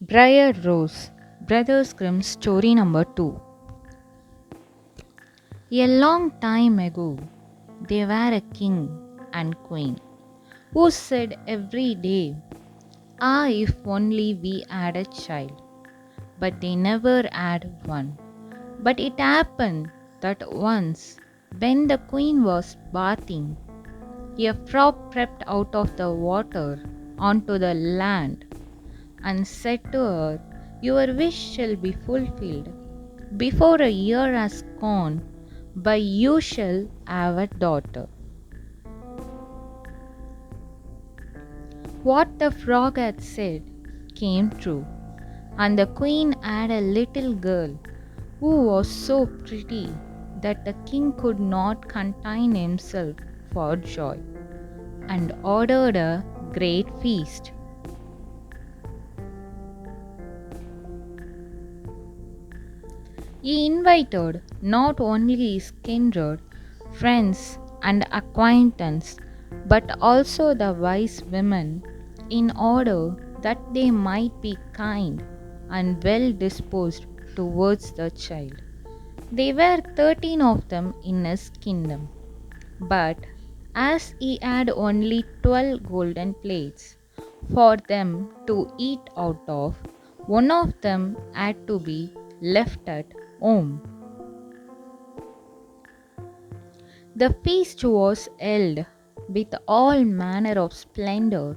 BRIAR ROSE, Brothers Grimm story number 2. A long time ago, there were a king and queen who said every day, "Ah, if only we had a child." But they never had one. But it happened that once, when the queen was bathing, a frog crept out of the water onto the land and said to her, "Your wish shall be fulfilled. Before a year has gone by, you shall have a daughter." What the frog had said came true, and the queen had a little girl who was so pretty that the king could not contain himself for joy, and ordered a great feast. He invited not only his kindred, friends, and acquaintances, but also the wise women, in order that they might be kind and well disposed towards the child. There were 13 of them in his kingdom, but as he had only 12 golden plates for them to eat out of, one of them had to be left at home. The feast was held with all manner of splendor,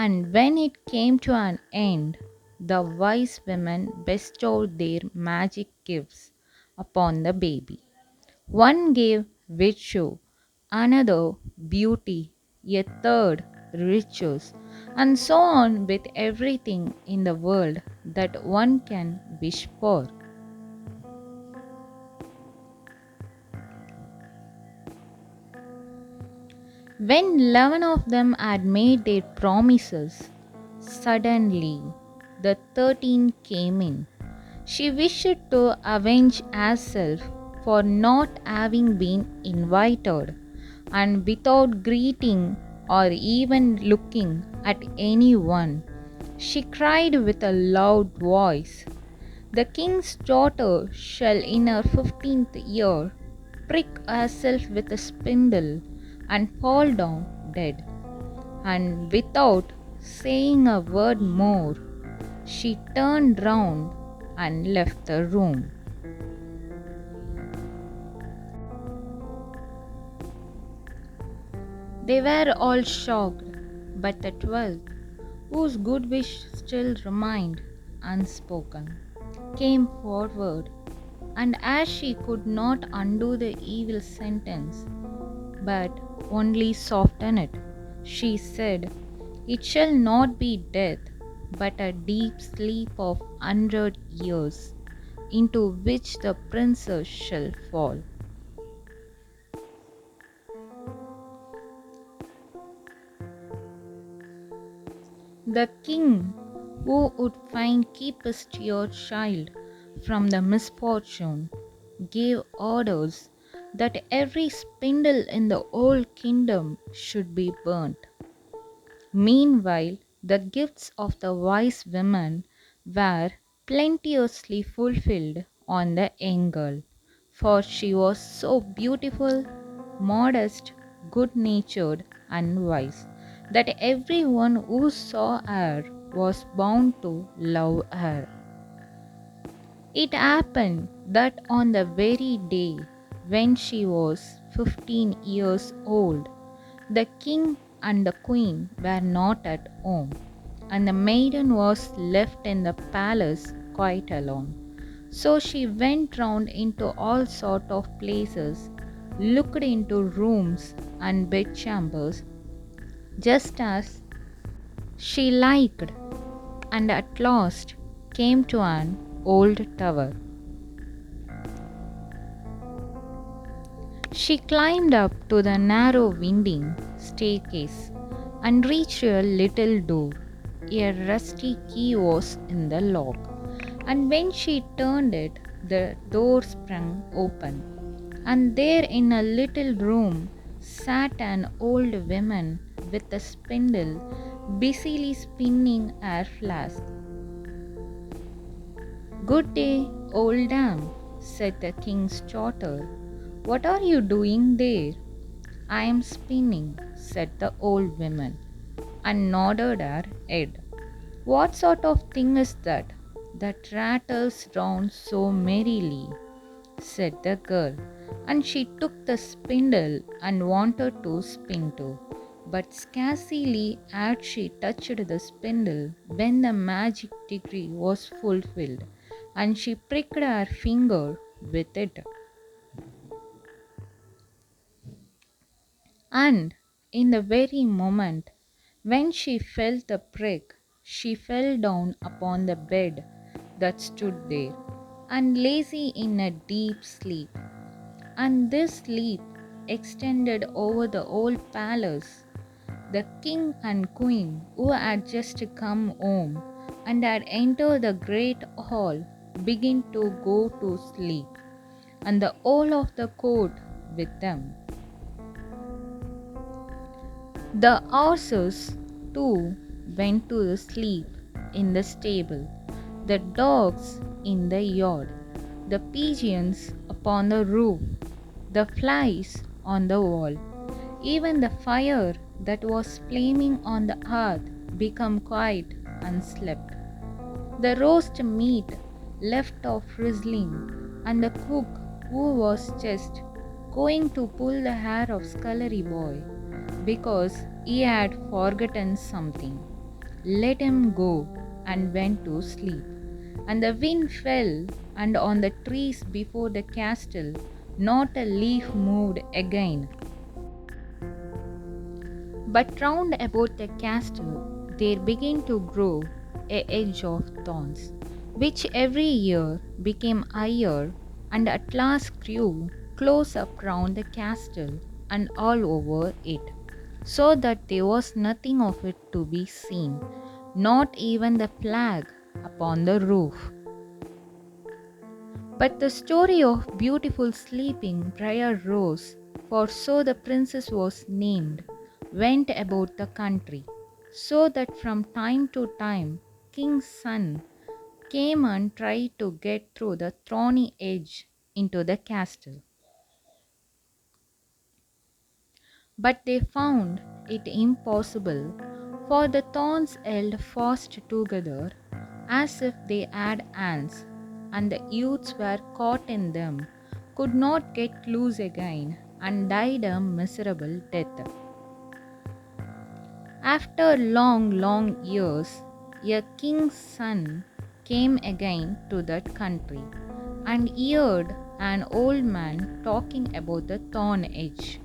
and when it came to an end, the wise women bestowed their magic gifts upon the baby. One gave virtue, another beauty, a third riches, and so on with everything in the world that one can wish for. When 11 of them had made their promises, suddenly the 13th came in. She wished to avenge herself for not having been invited, and without greeting or even looking at anyone, she cried with a loud voice, "The king's daughter shall in her 15th year prick herself with a spindle and fall down dead." And without saying a word more, she turned round and left the room. They were all shocked, but the 12th, whose good wish still remained unspoken, came forward, and as she could not undo the evil sentence, but only soften it, she said, "It shall not be death, but a deep sleep of 100 years, into which the princess shall fall." The king, who would fain keep his dear child from the misfortune, gave orders that every spindle in the whole kingdom should be burnt. Meanwhile, the gifts of the wise women were plenteously fulfilled on the young girl, for she was so beautiful, modest, good natured, and wise, that everyone who saw her was bound to love her. It happened that on the very day when she was 15 years old, the king and the queen were not at home, and the maiden was left in the palace quite alone. So she went round into all sort of places, looked into rooms and bedchambers, just as she liked, and at last came to an old tower. She climbed up to the narrow winding staircase and reached a little door. A rusty key was in the lock, and when she turned it, the door sprang open, and there in a little room sat an old woman with a spindle, busily spinning her flax. "Good day, old dame," said the king's daughter. "What are you doing there?" "I am spinning," said the old woman, and nodded her head. "What sort of thing is that rattles round so merrily?" said the girl, and she took the spindle and wanted to spin too. But scarcely had she touched the spindle when the magic decree was fulfilled, and she pricked her finger with it. And in the very moment when she felt the prick, she fell down upon the bed that stood there, and lazy in a deep sleep. And this sleep extended over the whole palace. The king and queen, who had just come home and had entered the great hall, began to go to sleep, and the whole of the court with them. The horses too went to sleep in the stable, the dogs in the yard, the pigeons upon the roof, the flies on the wall. Even the fire that was flaming on the hearth became quiet and slept. The roast meat left off frizzling, and the cook, who was just going to pull the hair of Scullery Boy because he had forgotten something, let him go and went to sleep. And the wind fell, and on the trees before the castle not a leaf moved again. But round about the castle there began to grow a hedge of thorns, which every year became higher, and at last grew close up round the castle and all over it, so that there was nothing of it to be seen, not even the flag upon the roof. But the story of beautiful sleeping Briar Rose, for so the princess was named, went about the country, so that from time to time King's son came and tried to get through the thorny edge into the castle. But they found it impossible, for the thorns held fast together as if they had hands, and the youths were caught in them, could not get loose again, and died a miserable death. After long, long years, a king's son came again to that country, and heard an old man talking about the thorn edge,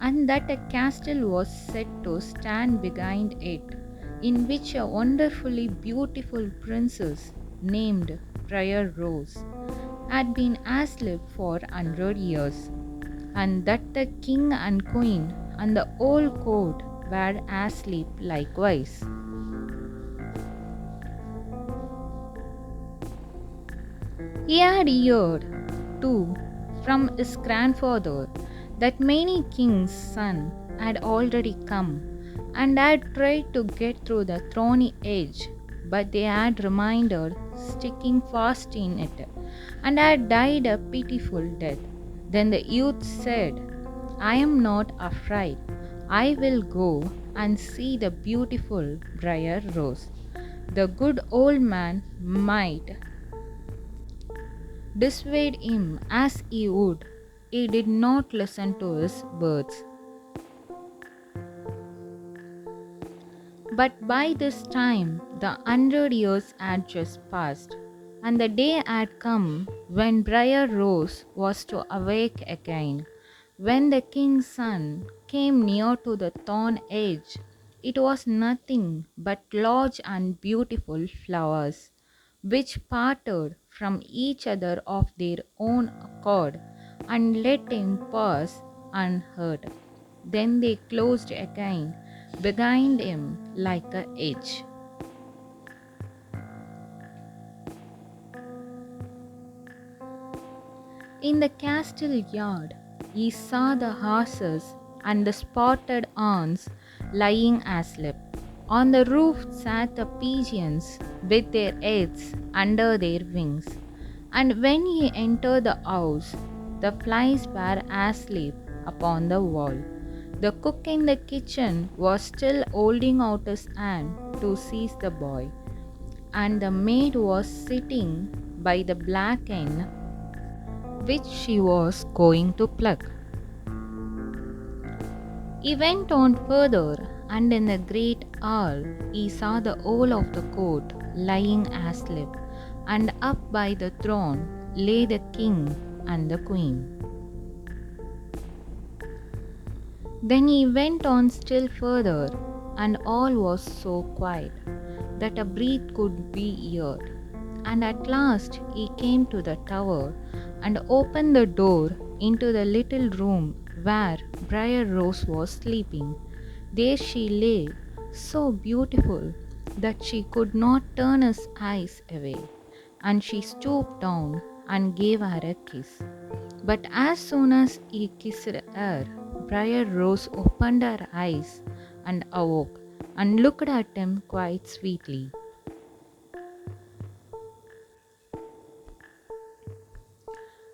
and that a castle was set to stand behind it, in which a wonderfully beautiful princess named Briar Rose had been asleep for 100 years, and that the king and queen and the whole court were asleep likewise. He had heard, too, from his grandfather that many kings' sons had already come and had tried to get through the thorny edge, but they had remained sticking fast in it, and had died a pitiful death. Then the youth said, "I am not afraid. I will go and see the beautiful Briar Rose." The good old man might dissuade him as he would, he did not listen to his words. But by this time the 100 years had just passed, and the day had come when Briar Rose was to awake again. When the king's son came near to the thorn edge, it was nothing but large and beautiful flowers, which parted from each other of their own accord and let him pass unhurt. Then they closed again behind him like a hedge. In the castle yard, he saw the horses and the spotted awns lying asleep. On the roof sat the pigeons, with their heads under their wings. And when he entered the house, the flies were asleep upon the wall. The cook in the kitchen was still holding out his hand to seize the boy, and the maid was sitting by the black hen which she was going to pluck. He went on further, and in the great hall he saw the whole of the court lying asleep, and up by the throne lay the king and the queen. Then he went on still further, and all was so quiet that a breath could be heard. And at last he came to the tower and opened the door into the little room where BRIAR ROSE was sleeping. There she lay, so beautiful that she could not turn his eyes away, and she stooped down and gave her a kiss. But as soon as he kissed her, BRIAR ROSE opened her eyes and awoke, and looked at him quite sweetly.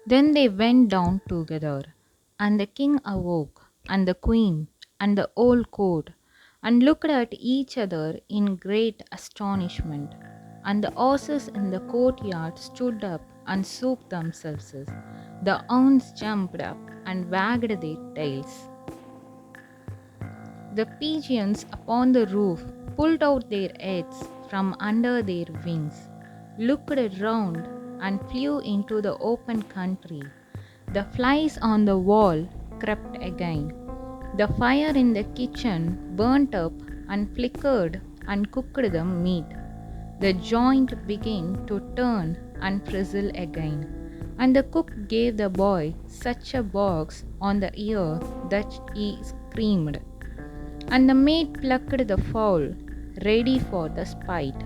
Then they went down together, and the king awoke, and the queen, and the whole court, and looked at each other in great astonishment. And the horses in the courtyard stood up and shook themselves. The hounds jumped up and wagged their tails. The pigeons upon the roof pulled out their heads from under their wings, looked round, and flew into the open country. The flies on the wall crept again. The fire in the kitchen burnt up and flickered and cooked the meat. The joint began to turn and frizzle again, and the cook gave the boy such a box on the ear that he screamed. And the maid plucked the fowl, ready for the spite.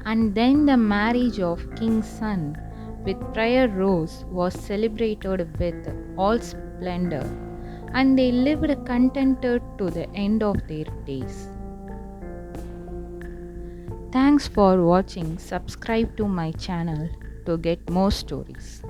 And then the marriage of King's son with BRIAR ROSE was celebrated with all splendor, and they lived contented to the end of their days. Thanks for watching. Subscribe to my channel to get more stories.